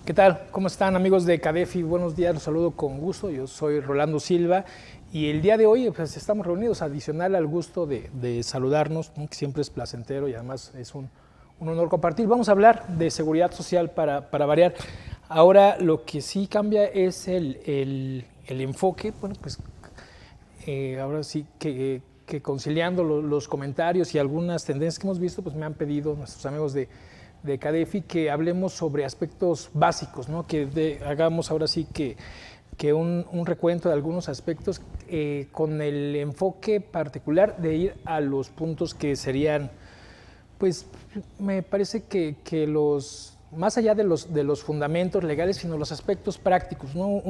¿Qué tal? ¿Cómo están, amigos de Cadefi? Buenos días, los saludo con gusto. Yo soy Rolando Silva y el día de hoy pues, estamos reunidos adicional al gusto de saludarnos, ¿no? Que siempre es placentero y además es un honor compartir. Vamos a hablar de seguridad social para variar. Ahora lo que sí cambia es el enfoque. Bueno, pues ahora sí que conciliando los comentarios y algunas tendencias que hemos visto, pues me han pedido nuestros amigos de Cadefi que hablemos sobre aspectos básicos, ¿no? Que hagamos ahora sí que un recuento de algunos aspectos con el enfoque particular de ir a los puntos que serían, pues me parece que los, más allá de los fundamentos legales, sino los aspectos prácticos, ¿no?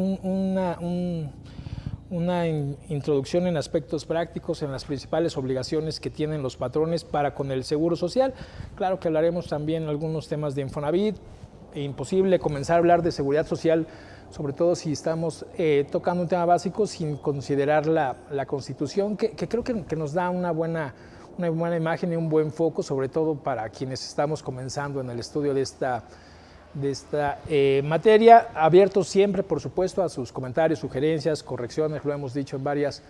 Una introducción en aspectos prácticos, en las principales obligaciones que tienen los patrones para con el Seguro Social. Claro que hablaremos también algunos temas de Infonavit. Imposible comenzar a hablar de seguridad social, sobre todo si estamos tocando un tema básico sin considerar la Constitución, que creo que nos da una buena imagen y un buen foco, sobre todo para quienes estamos comenzando en el estudio de esta materia. Abiertos siempre, por supuesto, a sus comentarios, sugerencias, correcciones, lo hemos dicho en varias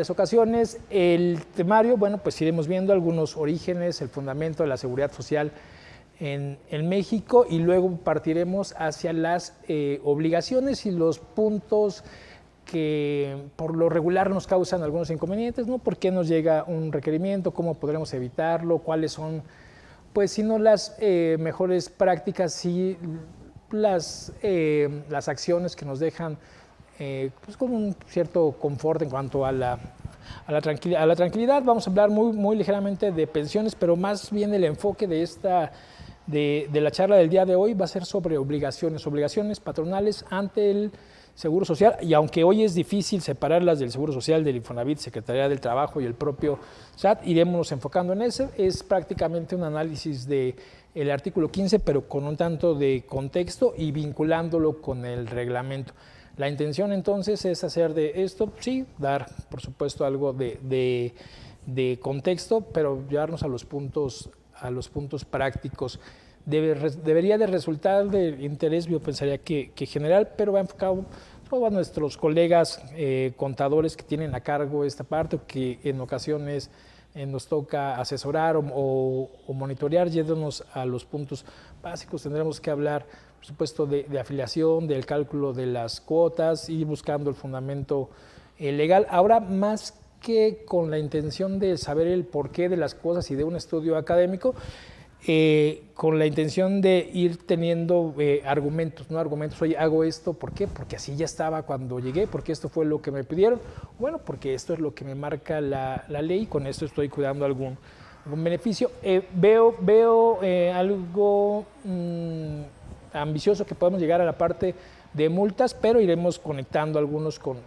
ocasiones. El temario, bueno, pues iremos viendo algunos orígenes, el fundamento de la seguridad social en México y luego partiremos hacia las obligaciones y los puntos que por lo regular nos causan algunos inconvenientes, ¿no? ¿Por qué nos llega un requerimiento? ¿Cómo podremos evitarlo? ¿Cuáles son, pues, si no las mejores prácticas, sí las acciones que nos dejan pues con un cierto confort en cuanto a la tranquilidad? Vamos a hablar muy ligeramente de pensiones, pero más bien el enfoque de la charla del día de hoy va a ser sobre obligaciones patronales ante el Seguro Social, y aunque hoy es difícil separarlas del Seguro Social, del Infonavit, Secretaría del Trabajo y el propio SAT, iremos enfocando en eso. Es prácticamente un análisis del artículo 15, pero con un tanto de contexto y vinculándolo con el reglamento. La intención entonces es hacer de esto, sí, dar por supuesto algo de contexto, pero llevarnos a los puntos prácticos. Debería de resultar de interés, yo pensaría que general, pero va enfocado a nuestros colegas contadores que tienen a cargo esta parte, que en ocasiones nos toca asesorar o monitorear. Yéndonos a los puntos básicos, tendremos que hablar, por supuesto, de afiliación, del cálculo de las cuotas y buscando el fundamento legal. Ahora, más que con la intención de saber el porqué de las cosas y de un estudio académico, con la intención de ir teniendo argumentos, ¿no? Argumentos, oye, hago esto, ¿por qué? Porque así ya estaba cuando llegué, porque esto fue lo que me pidieron, bueno, porque esto es lo que me marca la ley, con esto estoy cuidando algún beneficio. Veo algo ambicioso que podemos llegar a la parte de multas, pero iremos conectando algunos con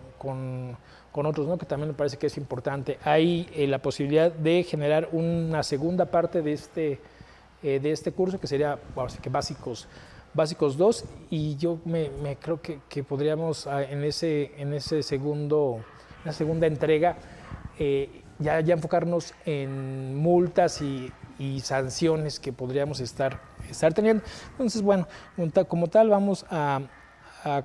otros, ¿no? Que también me parece que es importante. Hay la posibilidad de generar una segunda parte de este curso, que sería, bueno, que básicos 2, y yo me creo que podríamos en esa segunda entrega ya enfocarnos en multas y sanciones que podríamos estar teniendo. Entonces, bueno, como tal vamos a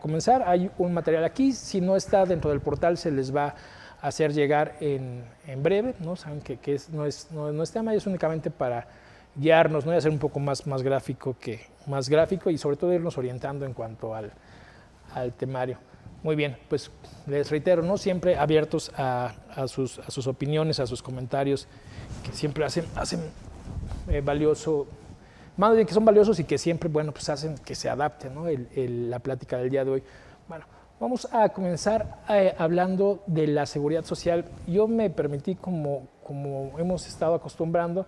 comenzar. Hay un material aquí, si no está dentro del portal se les va a hacer llegar en breve, ¿no? Saben que no es tema, es únicamente para guiarnos, ¿no? Y hacer un poco más gráfico y sobre todo irnos orientando en cuanto al temario. Muy bien, pues les reitero, ¿no? Siempre abiertos a sus opiniones, a sus comentarios, que siempre hacen valioso, más bien que son valiosos y que siempre, bueno, pues hacen que se adapte, ¿no? La plática del día de hoy. Bueno, vamos a comenzar hablando de la seguridad social. Yo me permití, como hemos estado acostumbrando,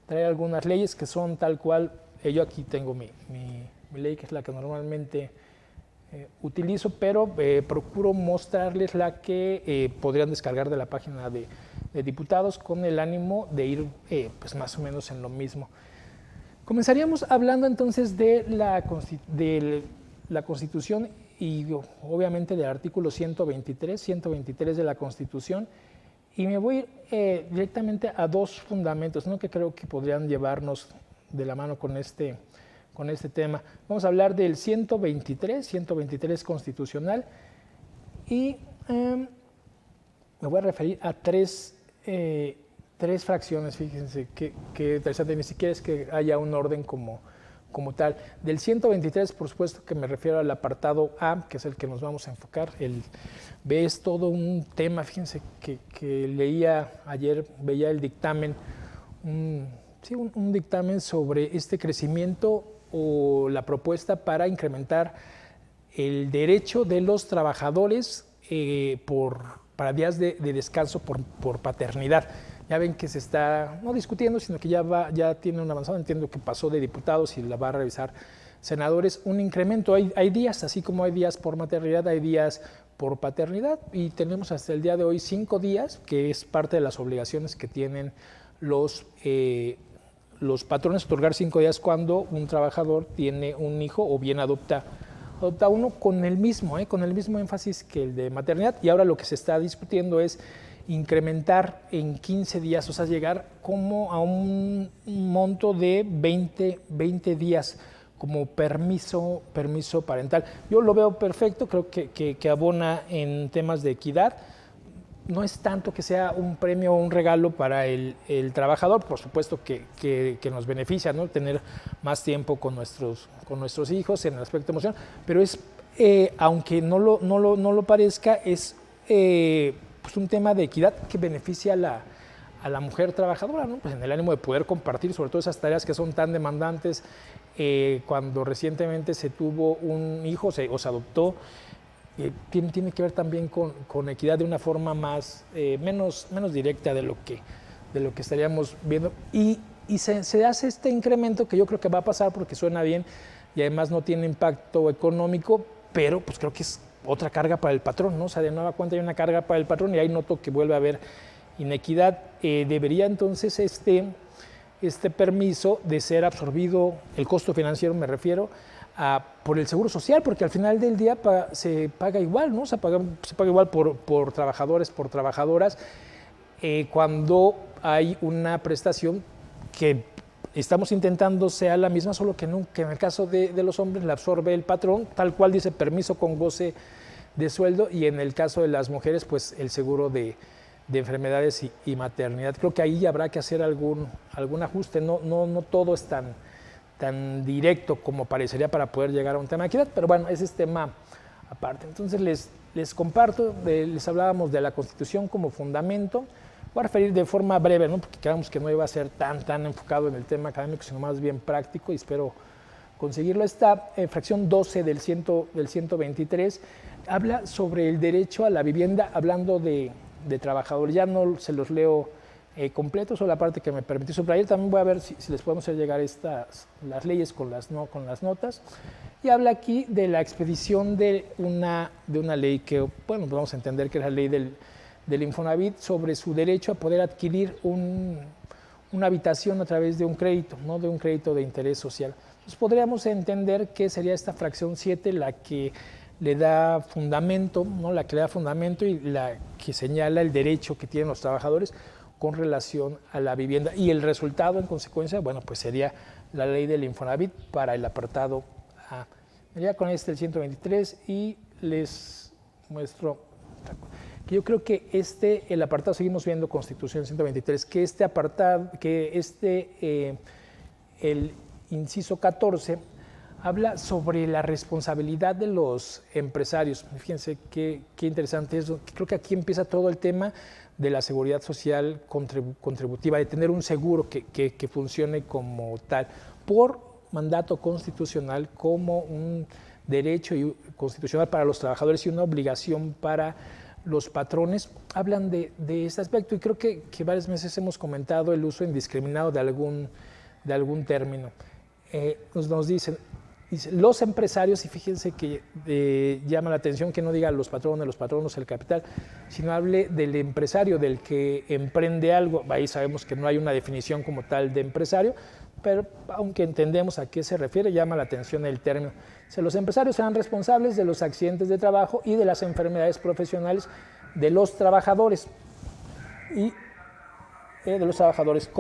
traer algunas leyes que son tal cual. Yo aquí tengo mi ley, que es la que normalmente utilizo, pero procuro mostrarles la que podrían descargar de la página de diputados, con el ánimo de ir pues más o menos en lo mismo. Comenzaríamos hablando entonces de la Constitución y obviamente del artículo 123 de la Constitución, y me voy directamente a dos fundamentos, ¿no? Que creo que podrían llevarnos de la mano con con este tema. Vamos a hablar del 123 constitucional y me voy a referir a tres fracciones, fíjense, qué interesante, ni siquiera es que haya un orden como tal. Del 123, por supuesto que me refiero al apartado A, que es el que nos vamos a enfocar. El B es todo un tema, fíjense que leía ayer, veía el dictamen, un dictamen sobre este crecimiento o la propuesta para incrementar el derecho de los trabajadores para días de descanso por paternidad. Ya ven que se está no discutiendo, sino que ya tiene un avanzado, entiendo que pasó de diputados y la va a revisar senadores, un incremento. Hay días, así como hay días por maternidad, hay días por paternidad, y tenemos hasta el día de hoy 5 días, que es parte de las obligaciones que tienen los patrones, otorgar 5 días cuando un trabajador tiene un hijo o bien adopta uno con el mismo énfasis que el de maternidad. Y ahora lo que se está discutiendo es incrementar en 15 días, o sea, llegar como a un monto de 20 días como permiso parental. Yo lo veo perfecto, creo que abona en temas de equidad. No es tanto que sea un premio o un regalo para el trabajador, por supuesto que nos beneficia, ¿no?, tener más tiempo con nuestros hijos en el aspecto emocional, pero es, aunque no lo parezca, es pues un tema de equidad que beneficia a la mujer trabajadora, ¿no?, pues en el ánimo de poder compartir sobre todo esas tareas que son tan demandantes. Cuando recientemente se tuvo un hijo o se adoptó, tiene que ver también con equidad de una forma menos directa de lo que estaríamos viendo, y se hace este incremento que yo creo que va a pasar porque suena bien y además no tiene impacto económico, pero pues creo que es otra carga para el patrón, ¿no? O sea, de nueva cuenta hay una carga para el patrón y ahí noto que vuelve a haber inequidad. Debería entonces este permiso de ser absorbido, el costo financiero me refiero, por el Seguro Social, porque al final del día se paga igual, ¿no? Se paga igual por trabajadores, por trabajadoras, cuando hay una prestación que estamos intentando sea la misma, solo que en el caso de los hombres la absorbe el patrón, tal cual dice permiso con goce de sueldo, y en el caso de las mujeres, pues el seguro de enfermedades y maternidad. Creo que ahí habrá que hacer algún ajuste, no todo es tan directo como parecería para poder llegar a un tema de equidad, pero bueno, ese es tema aparte. Entonces les comparto, les hablábamos de la Constitución como fundamento. Voy a referir de forma breve, ¿no?, porque quedamos que no iba a ser tan enfocado en el tema académico, sino más bien práctico, y espero conseguirlo. Esta fracción 12 del 123 habla sobre el derecho a la vivienda, hablando de trabajadores. Ya no se los leo completos, o la parte que me permití subrayar. También voy a ver si les podemos hacer llegar las leyes con las notas. Y habla aquí de la expedición de una ley que, bueno, vamos a entender que es la ley del Infonavit, sobre su derecho a poder adquirir una habitación a través de un crédito, ¿no?, de un crédito de interés social. Entonces podríamos entender que sería esta fracción 7 la que le da fundamento, ¿no?, la que le da fundamento y la que señala el derecho que tienen los trabajadores con relación a la vivienda, y el resultado en consecuencia, bueno, pues sería la ley del Infonavit para el apartado A. Ya con el 123, y les muestro que yo creo que el apartado, seguimos viendo Constitución 123, que este apartado, el inciso 14, habla sobre la responsabilidad de los empresarios. Fíjense qué interesante eso. Creo que aquí empieza todo el tema de la seguridad social contributiva, de tener un seguro que funcione como tal, por mandato constitucional, como un derecho constitucional para los trabajadores y una obligación para los patrones. Hablan de este aspecto, y creo que varias veces hemos comentado el uso indiscriminado de algún término. Nos dicen los empresarios, y fíjense que llama la atención que no diga los patronos, el capital, sino hable del empresario, del que emprende algo. Ahí sabemos que no hay una definición como tal de empresario, pero aunque entendemos a qué se refiere, llama la atención el término. Los empresarios serán responsables de los accidentes de trabajo y de las enfermedades profesionales de los trabajadores. Y de los trabajadores,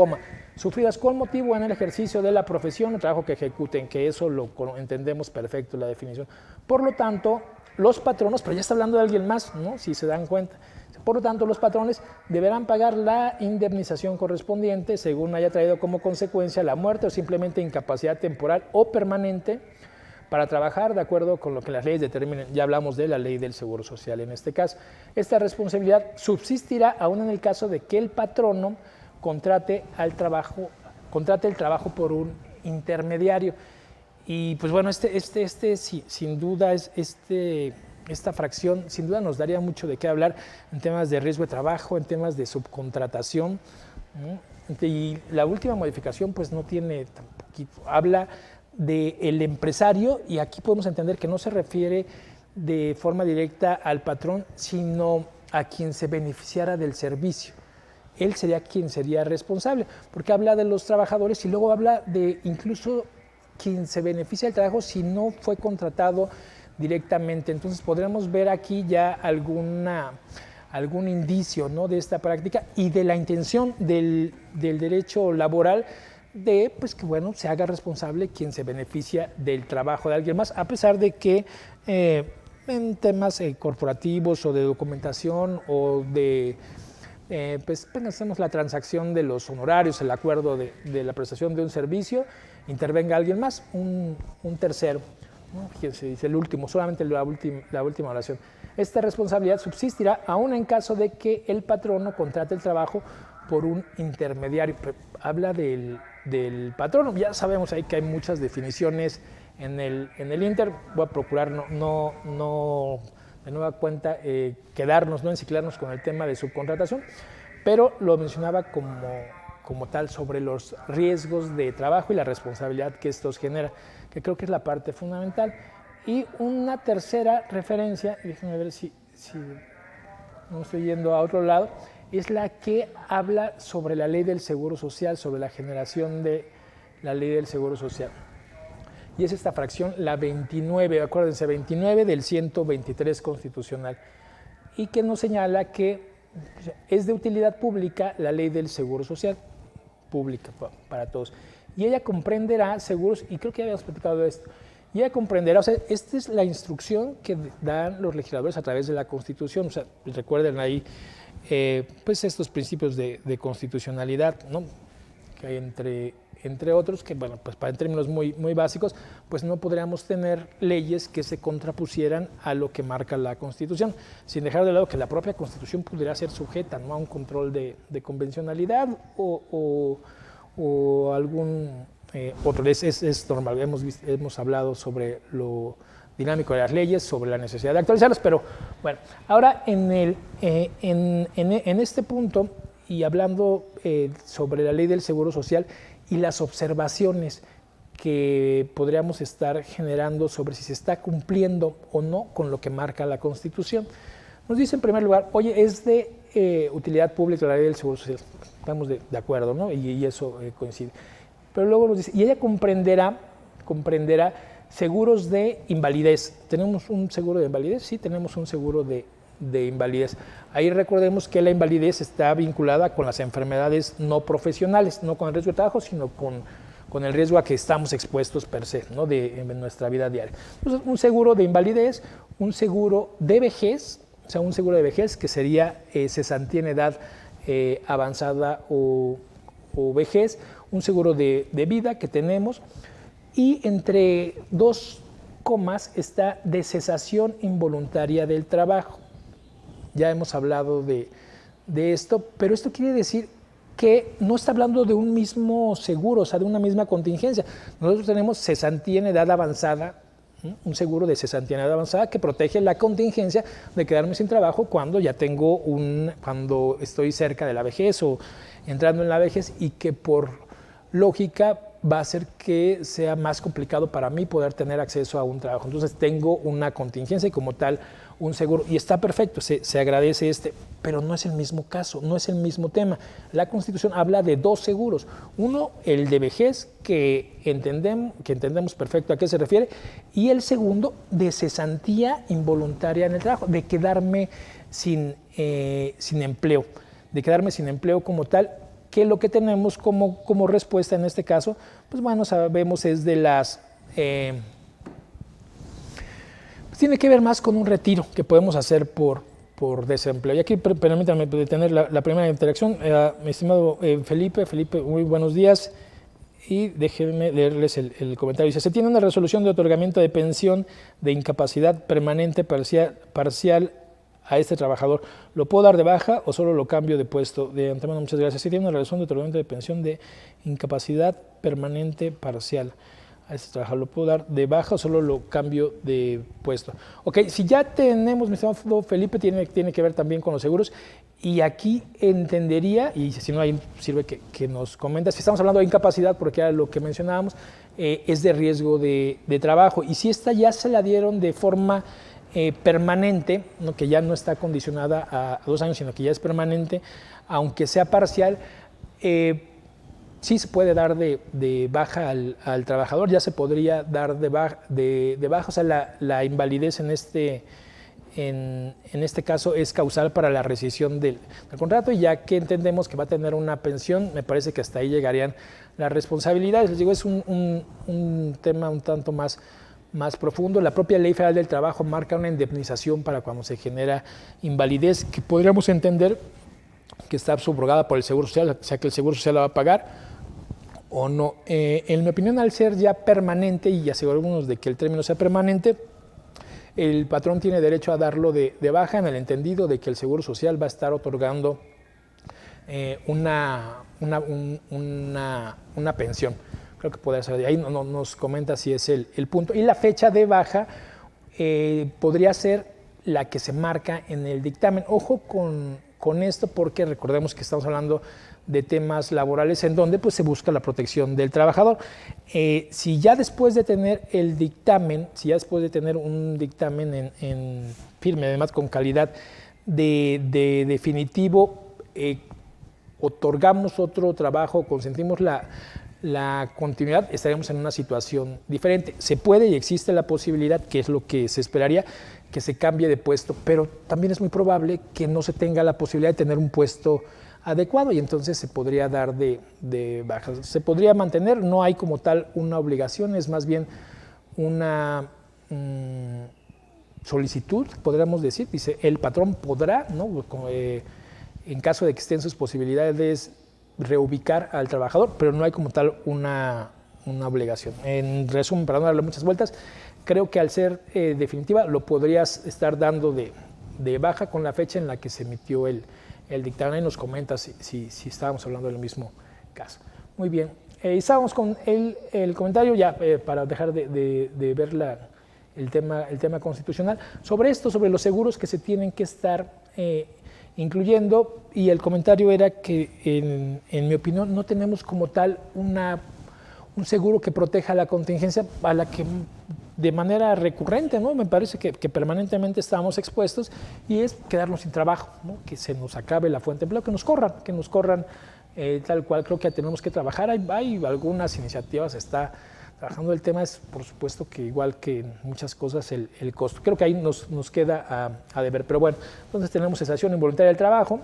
sufridas con motivo en el ejercicio de la profesión o trabajo que ejecuten, que eso lo entendemos perfecto, la definición. Por lo tanto, los patronos, pero ya está hablando de alguien más, ¿no? Si se dan cuenta. Por lo tanto, los patrones deberán pagar la indemnización correspondiente según haya traído como consecuencia la muerte o simplemente incapacidad temporal o permanente para trabajar de acuerdo con lo que las leyes determinen. Ya hablamos de la ley del Seguro Social en este caso. Esta responsabilidad subsistirá aún en el caso de que el patrono contrate el trabajo por un intermediario. Y pues bueno, sin duda esta fracción sin duda nos daría mucho de qué hablar en temas de riesgo de trabajo, en temas de subcontratación, ¿no? Y la última modificación pues no tiene tan poquito, habla del empresario, y aquí podemos entender que no se refiere de forma directa al patrón, sino a quien se beneficiara del servicio. Él sería quien sería responsable, porque habla de los trabajadores y luego habla de incluso quien se beneficia del trabajo si no fue contratado directamente. Entonces podremos ver aquí ya algún indicio, ¿no?, de esta práctica y de la intención del derecho laboral de pues que bueno, se haga responsable quien se beneficia del trabajo de alguien más, a pesar de que en temas corporativos o de documentación o de pues hacemos la transacción de los honorarios, el acuerdo de la prestación de un servicio, intervenga alguien más, un tercero, ¿no? Fíjense, dice el último, solamente la última oración. Esta responsabilidad subsistirá aún en caso de que el patrono contrate el trabajo por un intermediario. Habla del patrono. Ya sabemos ahí que hay muchas definiciones en el Inter. Voy a procurar no de nueva cuenta quedarnos, no enciclarnos con el tema de subcontratación, pero lo mencionaba como tal sobre los riesgos de trabajo y la responsabilidad que estos generan, que creo que es la parte fundamental. Y una tercera referencia, déjenme ver si no estoy yendo a otro lado, es la que habla sobre la ley del Seguro Social, sobre la generación de la ley del Seguro Social. Y es esta fracción, la 29, acuérdense, 29 del 123 constitucional, y que nos señala que es de utilidad pública la ley del Seguro Social, pública para todos. Y ella comprenderá seguros, y creo que ya habíamos platicado de esto, y ella comprenderá, o sea, esta es la instrucción que dan los legisladores a través de la Constitución. O sea, recuerden ahí pues estos principios de constitucionalidad, ¿no?, que hay entre otros, que bueno, pues en términos muy básicos, pues no podríamos tener leyes que se contrapusieran a lo que marca la Constitución, sin dejar de lado que la propia Constitución pudiera ser sujeta, ¿no?, a un control de convencionalidad o algún otro. Es normal, hemos hablado sobre lo dinámico de las leyes, sobre la necesidad de actualizarlas, pero bueno, ahora en este punto, y hablando sobre la ley del Seguro Social y las observaciones que podríamos estar generando sobre si se está cumpliendo o no con lo que marca la Constitución, nos dice en primer lugar, oye, es de utilidad pública la ley del Seguro Social, estamos de acuerdo, ¿no?, y eso coincide. Pero luego nos dice, y ella comprenderá seguros de invalidez. ¿Tenemos un seguro de invalidez? Sí, tenemos un seguro de invalidez. Ahí recordemos que la invalidez está vinculada con las enfermedades no profesionales, no con el riesgo de trabajo, sino con el riesgo a que estamos expuestos per se, ¿no?, en nuestra vida diaria. Entonces, un seguro de invalidez, un seguro de vejez, o sea, un seguro de vejez que sería cesantía en edad avanzada o vejez, un seguro de vida que tenemos, y entre dos comas está de cesación involuntaria del trabajo. Ya hemos hablado de esto, pero esto quiere decir que no está hablando de un mismo seguro, o sea, de una misma contingencia. Nosotros tenemos cesantía en edad avanzada, un seguro de cesantía en edad avanzada que protege la contingencia de quedarme sin trabajo cuando ya cuando estoy cerca de la vejez o entrando en la vejez, y que por lógica va a hacer que sea más complicado para mí poder tener acceso a un trabajo. Entonces tengo una contingencia y como tal un seguro, y está perfecto, se agradece pero no es el mismo caso, no es el mismo tema. La Constitución habla de dos seguros, uno, el de vejez, que entendemos perfecto a qué se refiere, y el segundo, de cesantía involuntaria en el trabajo, de quedarme sin empleo como tal. que lo que tenemos como respuesta en este caso, pues bueno, sabemos es de las... tiene que ver más con un retiro que podemos hacer por desempleo. Y aquí permítanme tener la primera interacción. Mi estimado Felipe, muy buenos días. Y déjenme leerles el comentario. Dice, se tiene una resolución de otorgamiento de pensión de incapacidad permanente parcial a este trabajador. ¿Lo puedo dar de baja o solo lo cambio de puesto? De antemano, muchas gracias. Se tiene una resolución de otorgamiento de pensión de incapacidad permanente parcial a este trabajador. ¿Lo puedo dar de baja o solo lo cambio de puesto? Ok, si ya tenemos, mi estimado Felipe, tiene que ver también con los seguros. Y aquí entendería, y si no ahí sirve que nos comenta, si estamos hablando de incapacidad, porque era lo que mencionábamos, es de riesgo de trabajo. Y si esta ya se la dieron de forma permanente, ¿no? Que ya no está condicionada a 2 años, sino que ya es permanente, aunque sea parcial, sí se puede dar de baja al trabajador, ya se podría dar de baja, o sea, la invalidez en este caso es causal para la rescisión del contrato, y ya que entendemos que va a tener una pensión, me parece que hasta ahí llegarían las responsabilidades. Les digo, es un tema un tanto más profundo. La propia Ley Federal del Trabajo marca una indemnización para cuando se genera invalidez, que podríamos entender que está subrogada por el Seguro Social, o sea que el Seguro Social la va a pagar o no. En mi opinión, al ser ya permanente, y asegurarnos de que el término sea permanente, el patrón tiene derecho a darlo de baja, en el entendido de que el Seguro Social va a estar otorgando una pensión. Creo que podría ser de ahí, no nos comenta si es el punto. Y la fecha de baja podría ser la que se marca en el dictamen. Ojo con esto, porque recordemos que estamos hablando de temas laborales en donde pues, se busca la protección del trabajador. Si ya después de tener el dictamen, si ya después de tener un dictamen en firme, además con calidad de definitivo, otorgamos otro trabajo, consentimos la continuidad, estaremos en una situación diferente. Se puede y existe la posibilidad, que es lo que se esperaría, que se cambie de puesto, pero también es muy probable que no se tenga la posibilidad de tener un puesto adecuado, y entonces se podría dar de baja. Se podría mantener, no hay como tal una obligación, es más bien una solicitud, podríamos decir. Dice, el patrón podrá, ¿no? En caso de que estén sus posibilidades, reubicar al trabajador, pero no hay como tal una obligación. En resumen, para no darle muchas vueltas, creo que al ser definitiva lo podrías estar dando de baja con la fecha en la que se emitió el dictamen. Y nos comenta si estábamos hablando del mismo caso. Muy bien, estábamos con el comentario ya para dejar de ver el tema constitucional. Sobre esto, sobre los seguros que se tienen que estar incluyendo, y el comentario era que en mi opinión no tenemos como tal un seguro que proteja la contingencia a la que de manera recurrente, ¿no? Me parece que permanentemente estamos expuestos, y es quedarnos sin trabajo, ¿no? Que se nos acabe la fuente de empleo, que nos corran tal cual. Creo que tenemos que trabajar. Hay algunas iniciativas, se está trabajando. El tema es, por supuesto, que igual que en muchas cosas, el costo. Creo que ahí nos queda a deber. Pero bueno, entonces tenemos cesación involuntaria del trabajo,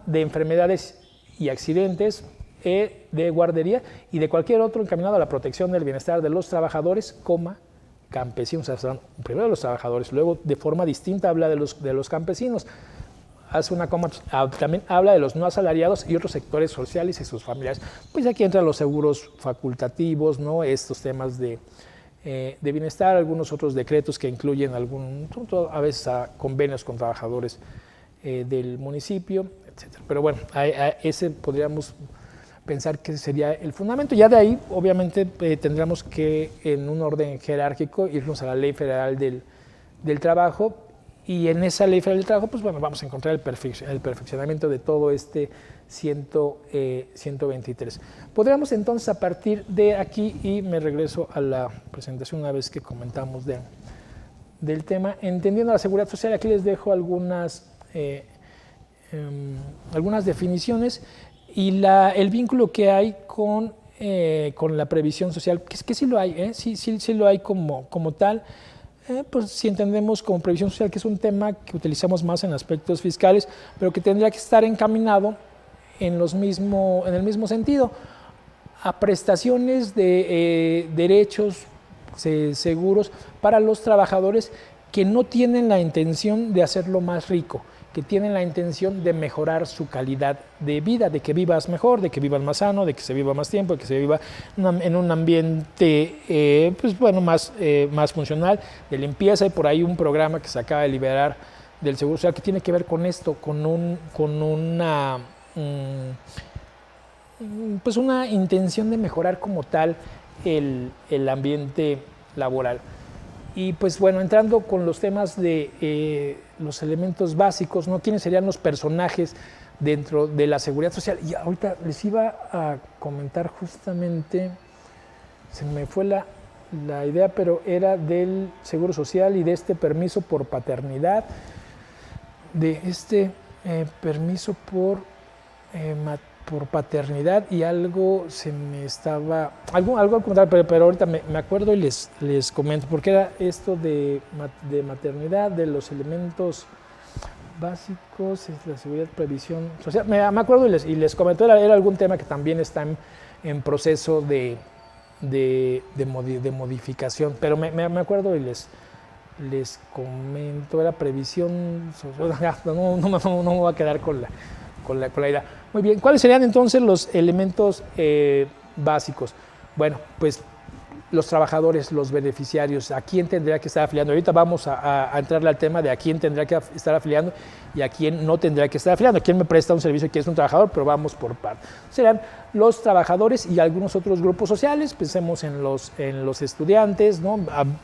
de enfermedades y accidentes, de guardería y de cualquier otro encaminado a la protección del bienestar de los trabajadores, campesinos. O sea, primero de los trabajadores, luego de forma distinta habla de los campesinos. Hace una coma, también habla de los no asalariados y otros sectores sociales y sus familiares. Pues aquí entran los seguros facultativos, ¿no? Estos temas de bienestar, algunos otros decretos que incluyen a veces a convenios con trabajadores del municipio, etc. Pero bueno, ese podríamos pensar que sería el fundamento. Ya de ahí, obviamente, tendríamos que, en un orden jerárquico, irnos a la Ley Federal del Trabajo, y en esa Ley Federal del Trabajo, pues bueno, vamos a encontrar el perfeccionamiento de todo este 123. Podríamos entonces, a partir de aquí, y me regreso a la presentación una vez que comentamos del tema, entendiendo la seguridad social, aquí les dejo algunas definiciones y el vínculo que hay con la previsión social, que sí lo hay, sí lo hay como tal. Pues si entendemos como previsión social que es un tema que utilizamos más en aspectos fiscales, pero que tendría que estar encaminado en el mismo sentido, a prestaciones de derechos seguros para los trabajadores que no tienen la intención de hacerlo más rico, que tienen la intención de mejorar su calidad de vida, de que vivas mejor, de que vivas más sano, de que se viva más tiempo, de que se viva en un ambiente más funcional, de limpieza. Y por ahí un programa que se acaba de liberar del Seguro Social que tiene que ver con esto, con una intención de mejorar como tal el ambiente laboral. Y pues bueno, entrando con los temas de los elementos básicos, ¿no? ¿Quiénes serían los personajes dentro de la seguridad social? Y ahorita les iba a comentar justamente, se me fue la idea, pero era del Seguro Social y de este permiso por paternidad, de este permiso por paternidad, y algo se me estaba, algo al comentar, pero ahorita me acuerdo y les comento, porque era esto de maternidad, de los elementos básicos, es la seguridad, previsión social, me acuerdo y les comento, era algún tema que también está en proceso de modificación, pero me acuerdo y les comento, era previsión social, no me voy a quedar con la idea. Muy bien, ¿cuáles serían entonces los elementos básicos? Bueno, pues los trabajadores, los beneficiarios, a quién tendría que estar afiliando. Ahorita vamos a entrarle al tema de a quién tendría que estar afiliando y a quién no tendría que estar afiliando, a quién me presta un servicio y quién es un trabajador, pero vamos por partes. Serán los trabajadores y algunos otros grupos sociales. Pensemos en los estudiantes, ¿no?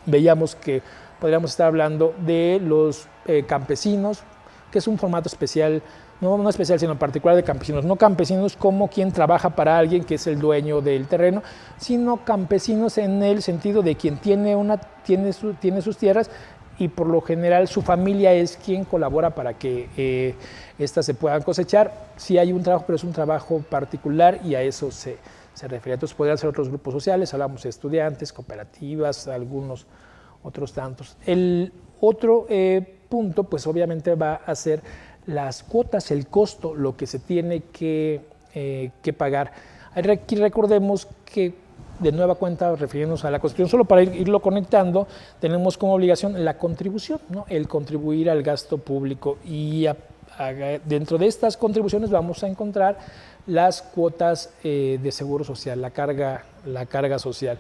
Veíamos que podríamos estar hablando de los campesinos, que es un formato especial, no especial, sino particular de campesinos. No campesinos como quien trabaja para alguien que es el dueño del terreno, sino campesinos en el sentido de quien tiene sus tierras y por lo general su familia es quien colabora para que éstas se puedan cosechar. Sí hay un trabajo, pero es un trabajo particular y a eso se refiere. Entonces podrían ser otros grupos sociales, hablamos de estudiantes, cooperativas, algunos otros tantos. El otro punto, pues obviamente va a ser las cuotas, el costo, lo que se tiene que pagar. Aquí recordemos que, de nueva cuenta, refiriéndonos a la Constitución, solo para irlo conectando, tenemos como obligación la contribución, ¿no? El contribuir al gasto público, y dentro de estas contribuciones vamos a encontrar las cuotas de seguro social, la carga social.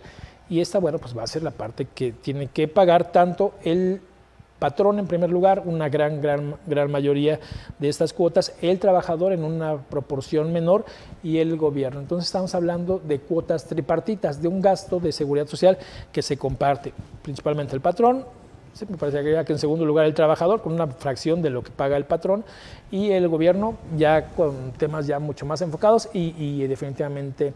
Y esta, bueno, pues va a ser la parte que tiene que pagar tanto el patrón en primer lugar, una gran mayoría de estas cuotas, el trabajador en una proporción menor y el gobierno. Entonces estamos hablando de cuotas tripartitas, de un gasto de seguridad social que se comparte principalmente el patrón, me parece que en segundo lugar el trabajador con una fracción de lo que paga el patrón, y el gobierno ya con temas ya mucho más enfocados y definitivamente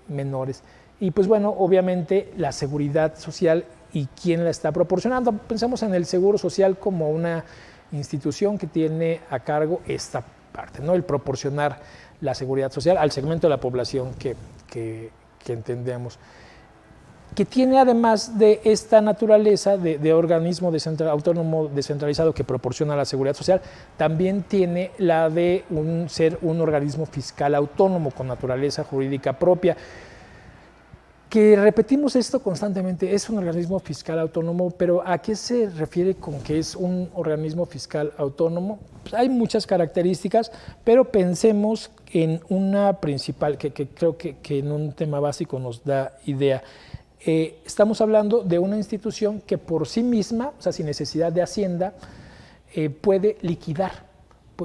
menores. Y pues bueno, obviamente la seguridad social y quién la está proporcionando. Pensamos en el Seguro Social como una institución que tiene a cargo esta parte, ¿no? El proporcionar la seguridad social al segmento de la población que entendemos. Que tiene, además de esta naturaleza de organismo autónomo descentralizado que proporciona la seguridad social, también tiene la de ser un organismo fiscal autónomo con naturaleza jurídica propia. Que repetimos esto constantemente, es un organismo fiscal autónomo, pero ¿a qué se refiere con que es un organismo fiscal autónomo? Pues hay muchas características, pero pensemos en una principal, que creo que en un tema básico nos da idea. Estamos hablando de una institución que por sí misma, o sea, sin necesidad de Hacienda, puede liquidar.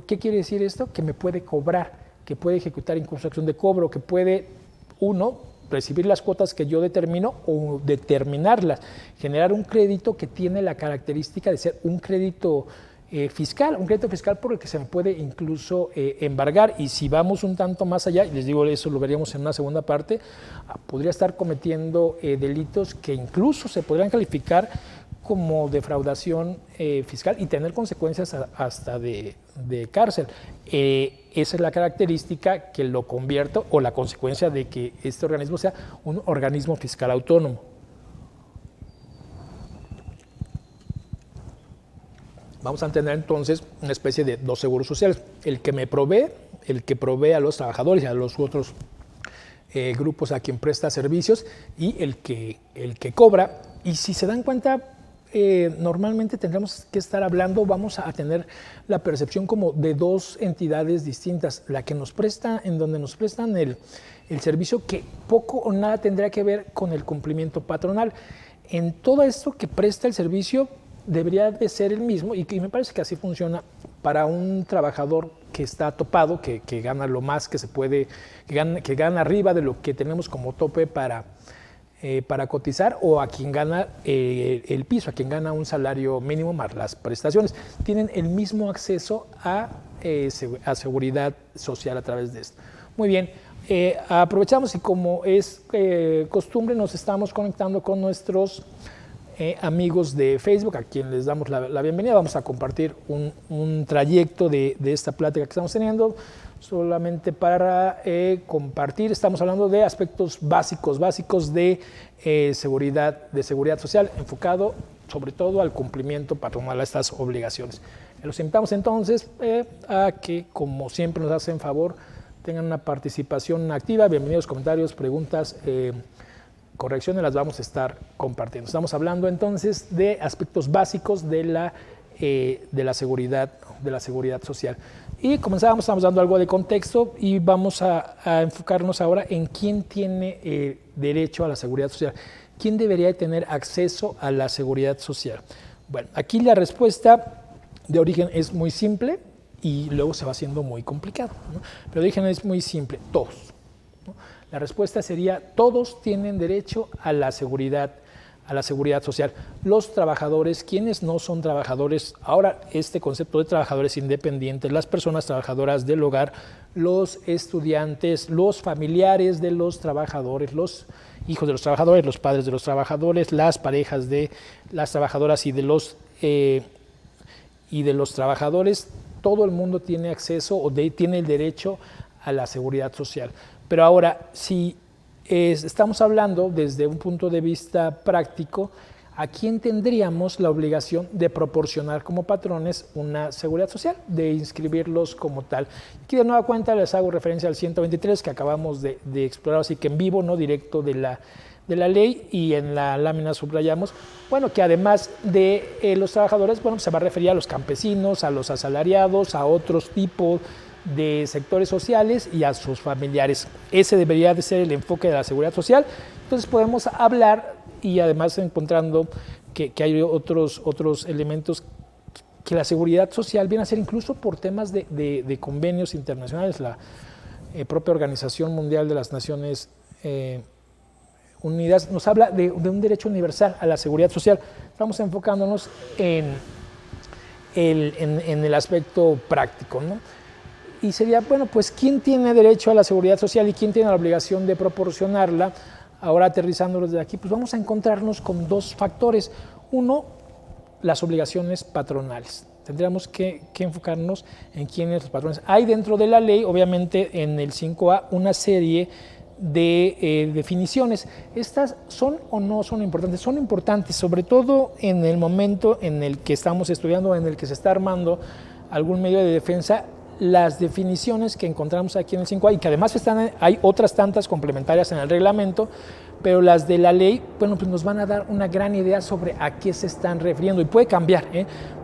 ¿Qué quiere decir esto? Que me puede cobrar, que puede ejecutar incluso acción de cobro, que puede, recibir las cuotas que yo determino o determinarlas, generar un crédito que tiene la característica de ser un crédito fiscal por el que se me puede incluso embargar, y si vamos un tanto más allá, y les digo eso lo veríamos en una segunda parte, podría estar cometiendo delitos que incluso se podrían calificar como defraudación fiscal y tener consecuencias hasta de cárcel. Esa es la característica que lo convierte, o la consecuencia de que este organismo sea un organismo fiscal autónomo. vamos a tener entonces una especie de dos seguros sociales. El que me provee, el que provee a los trabajadores y a los otros grupos a quien presta servicios, y el que cobra. Y si se dan cuenta, normalmente tendremos que estar hablando, vamos a tener la percepción como de dos entidades distintas. La que nos presta, en donde nos prestan el servicio, que poco o nada tendrá que ver con el cumplimiento patronal. En todo esto que presta el servicio debería de ser el mismo, y me parece que así funciona para un trabajador que está topado, que gana lo más que se puede, que gana arriba de lo que tenemos como tope para cotizar, o a quien gana el piso, a quien gana un salario mínimo más las prestaciones. Tienen el mismo acceso a seguridad social a través de esto. Muy bien, aprovechamos y como es costumbre, nos estamos conectando con nuestros amigos de Facebook, a quien les damos la bienvenida. Vamos a compartir un trayecto de esta plática que estamos teniendo. Solamente para compartir, estamos hablando de aspectos básicos de seguridad social, enfocado sobre todo al cumplimiento patronal, a estas obligaciones. Los invitamos entonces a que, como siempre nos hacen favor, tengan una participación activa. Bienvenidos, comentarios, preguntas, correcciones, las vamos a estar compartiendo. Estamos hablando entonces de aspectos básicos de la seguridad social. Y comenzamos, estamos dando algo de contexto y vamos a enfocarnos ahora en quién tiene derecho a la seguridad social. ¿Quién debería de tener acceso a la seguridad social? Bueno, aquí la respuesta de origen es muy simple y luego se va haciendo muy complicado, ¿no? Pero de origen es muy simple, todos, ¿no? La respuesta sería: todos tienen derecho a la seguridad social. Los trabajadores, quienes no son trabajadores, ahora este concepto de trabajadores independientes, las personas trabajadoras del hogar, los estudiantes, los familiares de los trabajadores, los hijos de los trabajadores, los padres de los trabajadores, las parejas de las trabajadoras y de los trabajadores, todo el mundo tiene acceso tiene el derecho a la seguridad social. Pero ahora, si estamos hablando desde un punto de vista práctico, ¿a quién tendríamos la obligación de proporcionar como patrones una seguridad social, de inscribirlos como tal? Aquí de nueva cuenta les hago referencia al 123 que acabamos de explorar, así que en vivo, no directo de la ley, y en la lámina subrayamos, bueno, que además de los trabajadores, bueno, se va a referir a los campesinos, a los asalariados, a otros tipos de sectores sociales y a sus familiares. Ese debería de ser el enfoque de la seguridad social. Entonces podemos hablar, y además encontrando que hay otros elementos, que la seguridad social viene a ser incluso por temas de convenios internacionales. La propia Organización Mundial de las Naciones Unidas nos habla de un derecho universal a la seguridad social. Estamos enfocándonos en el aspecto práctico, ¿no? Y sería, bueno, pues ¿quién tiene derecho a la seguridad social y quién tiene la obligación de proporcionarla? Ahora, aterrizándolos de aquí, pues vamos a encontrarnos con dos factores. Uno, las obligaciones patronales. Tendríamos que enfocarnos en quiénes los patrones. Hay dentro de la ley, obviamente en el 5A, una serie de definiciones. ¿Estas son o no son importantes? Son importantes, sobre todo en el momento en el que estamos estudiando, en el que se está armando algún medio de defensa. Las definiciones que encontramos aquí en el 5A, y que además hay otras tantas complementarias en el reglamento, pero las de la ley, bueno, pues nos van a dar una gran idea sobre a qué se están refiriendo, y puede cambiar,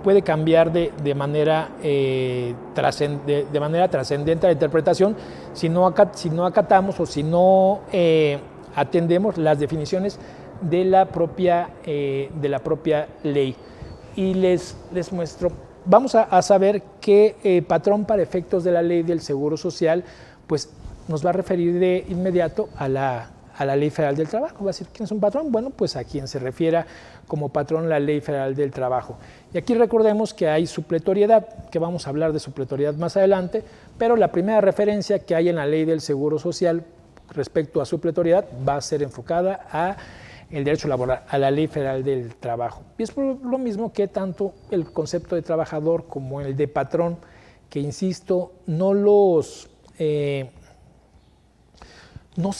puede cambiar de manera trascendente a la interpretación si no acatamos o si no atendemos las definiciones de la propia ley. Y les muestro. Vamos a saber que patrón, para efectos de la ley del Seguro Social, pues nos va a referir de inmediato a la Ley Federal del Trabajo. Va a decir, ¿quién es un patrón? Bueno, pues a quien se refiera como patrón la Ley Federal del Trabajo. Y aquí recordemos que hay supletoriedad, que vamos a hablar de supletoriedad más adelante, pero la primera referencia que hay en la Ley del Seguro Social respecto a supletoriedad va a ser enfocada a el derecho laboral, a la Ley Federal del Trabajo. Y es por lo mismo que tanto el concepto de trabajador como el de patrón, que insisto, no se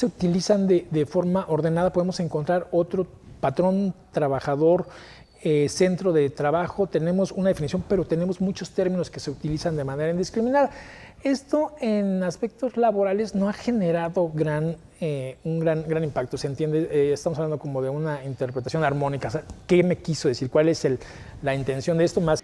utilizan de forma ordenada. Podemos encontrar otro patrón, trabajador, centro de trabajo, tenemos una definición, pero tenemos muchos términos que se utilizan de manera indiscriminada. Esto en aspectos laborales no ha generado un gran impacto, se entiende, estamos hablando como de una interpretación armónica, o sea, ¿qué me quiso decir? ¿Cuál es la intención de esto? Más